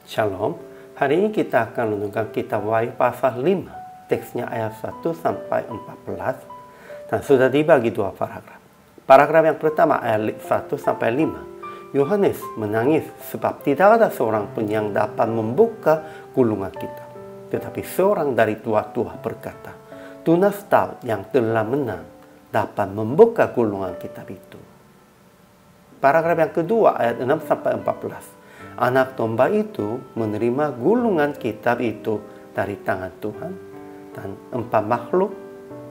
Shalom, hari ini kita akan renungkan kitab Wahyu pasal 5, teksnya ayat 1 sampai 14, dan sudah dibagi dua paragraf. Paragraf yang pertama ayat 1 sampai 5, Yohanes menangis sebab tidak ada seorang pun yang dapat membuka gulungan kitab. Tetapi seorang dari tua-tua berkata, tunas Daud yang telah menang dapat membuka gulungan kitab itu. Paragraf yang kedua ayat 6 sampai 14. Anak domba itu menerima gulungan kitab itu dari tangan Tuhan, dan 4 makhluk,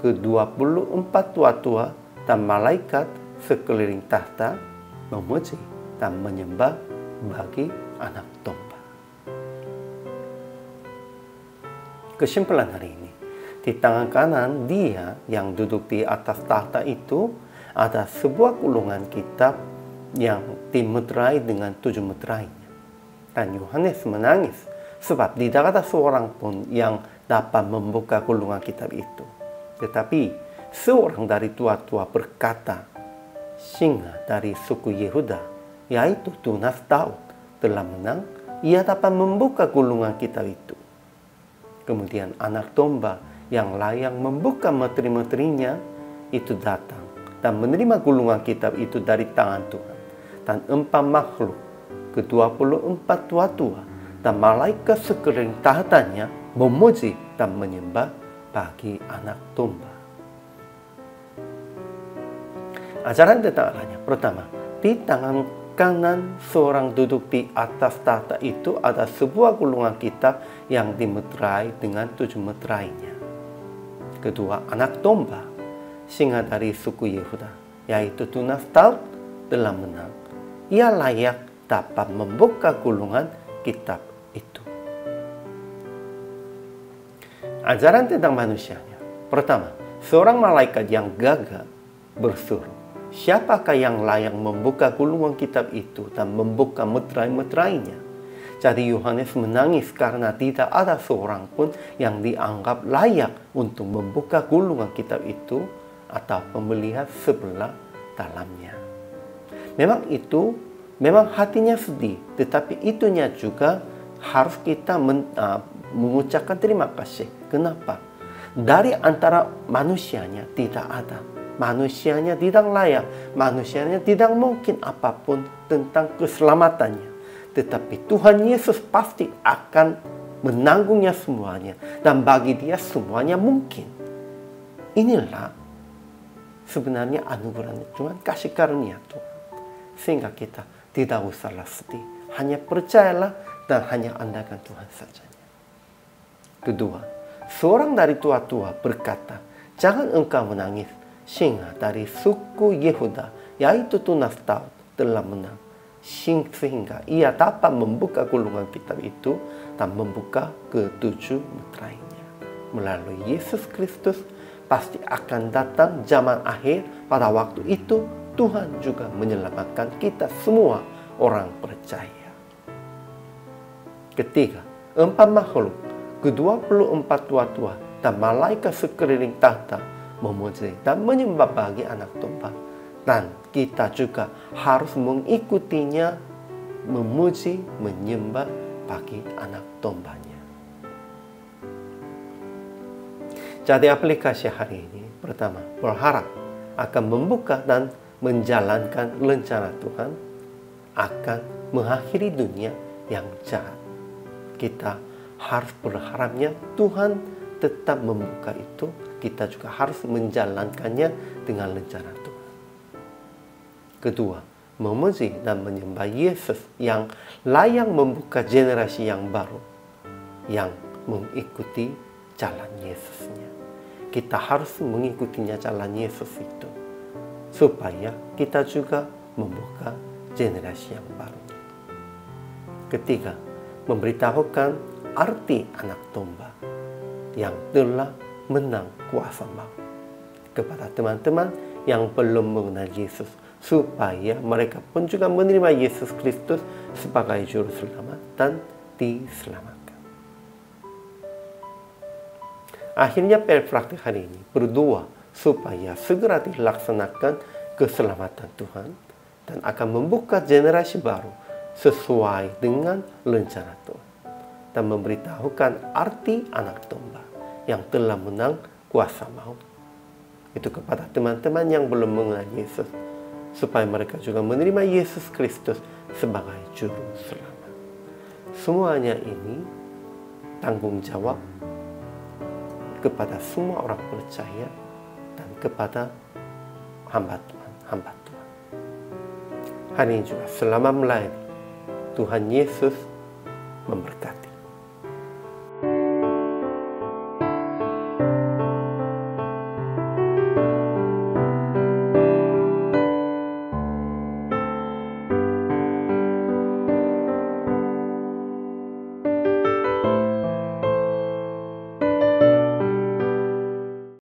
ke-24 tua-tua dan malaikat sekeliling tahta memuji dan menyembah bagi anak domba. Kesimpulan hari ini, di tangan kanan dia yang duduk di atas tahta itu ada sebuah gulungan kitab yang dimeterai dengan 7 meterainya. Dan Yohanes menangis sebab tidak ada seorang pun yang dapat membuka gulungan kitab itu. Tetapi seorang dari tua-tua berkata, singa dari suku Yehuda, yaitu tunas Daud, telah menang, ia dapat membuka gulungan kitab itu. Kemudian anak domba yang layak membuka meteri-materinya itu datang dan menerima gulungan kitab itu dari tangan Tuhan. Dan 4 makhluk, ke-24 tua-tua dan malaikat sekeliling tahtanya memuji dan menyembah bagi anak domba. Ajaran tentang Allahnya. Pertama, di tangan kanan seorang duduk di atas tahta itu ada sebuah gulungan kitab yang dimeterai dengan 7 meterainya. Kedua, anak domba, singa dari suku Yehuda, yaitu tunas Daud, telah menang. Ia layak dapat membuka gulungan kitab itu. Ajaran tentang manusianya. Pertama, seorang malaikat yang gagah bersuruh, siapakah yang layak membuka gulungan kitab itu dan membuka meterai-meterainya? Jadi Yohanes menangis karena tidak ada seorang pun yang dianggap layak untuk membuka gulungan kitab itu atau melihat sebelah dalamnya. Memang hatinya sedih, tetapi itunya juga harus kita mengucapkan terima kasih. Kenapa? Dari antara manusianya tidak ada. Manusianya tidak layak. Manusianya tidak mungkin apapun tentang keselamatannya. Tetapi Tuhan Yesus pasti akan menanggungnya semuanya. Dan bagi dia semuanya mungkin. Inilah sebenarnya anugerah Tuhan, kasih karunia Tuhan. Sehingga kita tidak usahlah sedih. Hanya percayalah dan hanya andalkan Tuhan saja. Kedua, seorang dari tua-tua berkata, jangan engkau menangis. Singa dari suku Yehuda, yaitu tunas Daud, telah menang. Sehingga ia dapat membuka gulungan kitab itu dan membuka ke-7 meterainya. Melalui Yesus Kristus pasti akan datang zaman akhir. Pada waktu itu Tuhan juga menyelamatkan kita semua orang percaya. Ketiga, 4 makhluk, ke-24 tua-tua dan malaikat sekeliling tahta memuji dan menyembah bagi anak domba. Dan kita juga harus mengikutinya, memuji, menyembah bagi anak dombanya. Jadi aplikasi hari ini, pertama, berharap akan membuka dan menjalankan rencana Tuhan akan mengakhiri dunia yang jahat. Kita harus berharapnya Tuhan tetap membuka itu. Kita juga harus menjalankannya dengan rencana Tuhan. Kedua, memuji dan menyembah Yesus yang layak membuka generasi yang baru yang mengikuti jalan Yesusnya. Kita harus mengikutinya jalan Yesus itu, supaya kita juga membuka generasi yang baru. Ketiga, memberitahukan arti anak domba yang telah menang kuasa maut kepada teman-teman yang belum mengenal Yesus, supaya mereka pun juga menerima Yesus Kristus sebagai juru selamat dan diselamatkan. Akhirnya praktik hari ini berdoa supaya segera dilaksanakan keselamatan Tuhan dan akan membuka generasi baru sesuai dengan rencana Tuhan. dan memberitahukan arti anak domba yang telah menang kuasa maut. Itu kepada teman-teman yang belum mengenal Yesus, supaya mereka juga menerima Yesus Kristus sebagai Juru Selamat. Semuanya ini tanggung jawab kepada semua orang percaya dan kepada hamba Tuhan. Hari ini juga selama melayani, Tuhan Yesus memberkati.